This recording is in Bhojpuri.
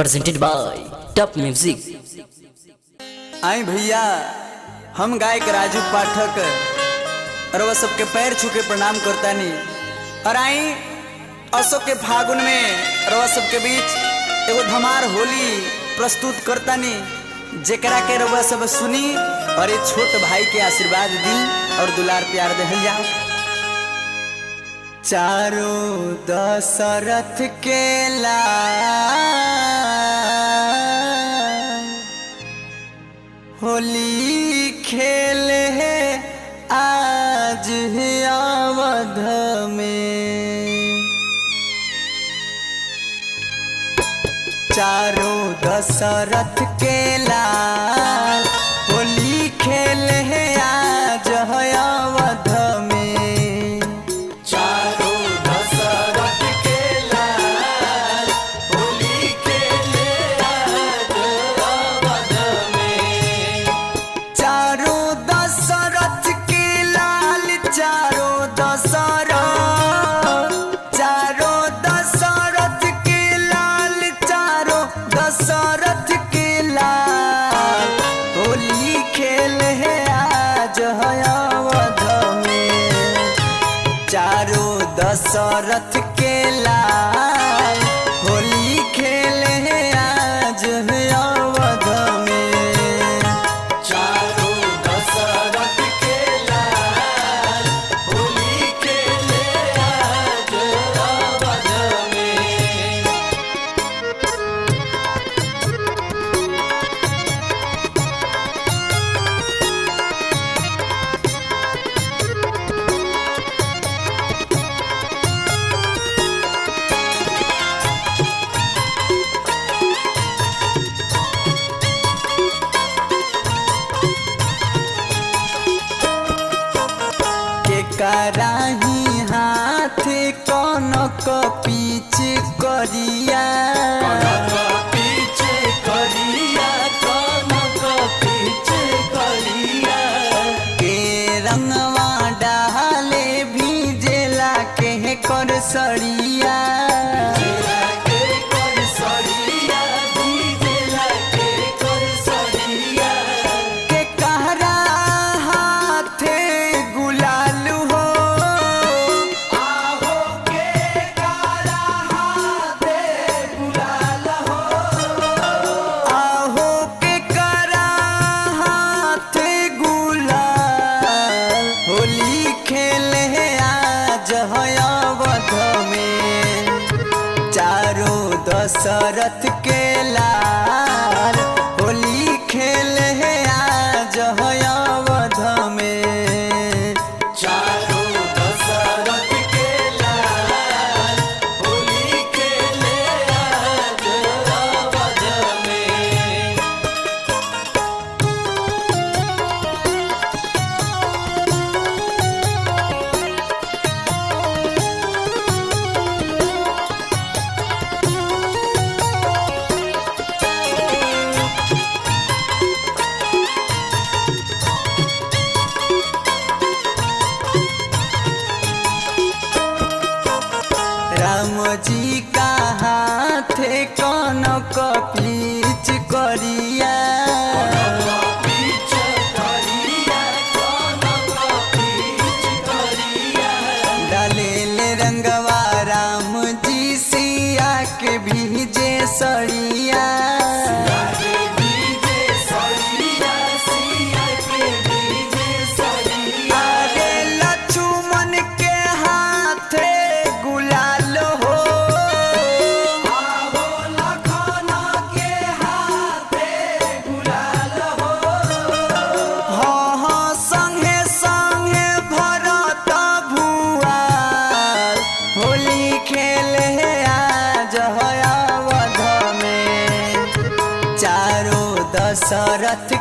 presented by Top Music। आई भैया हम गायक राजू पाठक और वह सबके पैर छू के प्रणाम करतानी और आई अशोक के फागुन में और वह सबके बीच एगो धमार होली प्रस्तुत करतानी जेकरा के रउआ सब सुनी और ये छोट भाई के आशीर्वाद दी और दुलार प्यार दे जाओ। चारों दशरथ के होली खेले आज अवध में। चारों दशरथ के लाल होली खेले आज अवध में। चारों दशरथ के लाल होली खेले आज अवध में। चारों दशरथ के लाल चारों दशरथ के लाल चारों दशरथ के लाल होली खेले आज अवध में। चारों दशरथ के लाल होली खेले आज अवध में। चारों दशरथ के लाल होली खेले आज अवध में। कराही हाथ कनक पीछ करिया कनक पीछ करिया के रंगवा डाले भीजेला के कर सड़िया के कहरा हाथे गुलाल होली खेले आज अवध में। चारों दशरथ के लाल होली खेले आज अवध में। चारों दशरथ के लाल होली खेले आज अवध में। राम जी का हाथ कनक पीछ करिया डाले रंगवा राम जी सिया के भीजे सड़िया लक्ष्मण के हाथे गुलाल हो हाँ हाँ संगे संगे भरत भुआल होली खेले आज अवध में। चारों दशरथ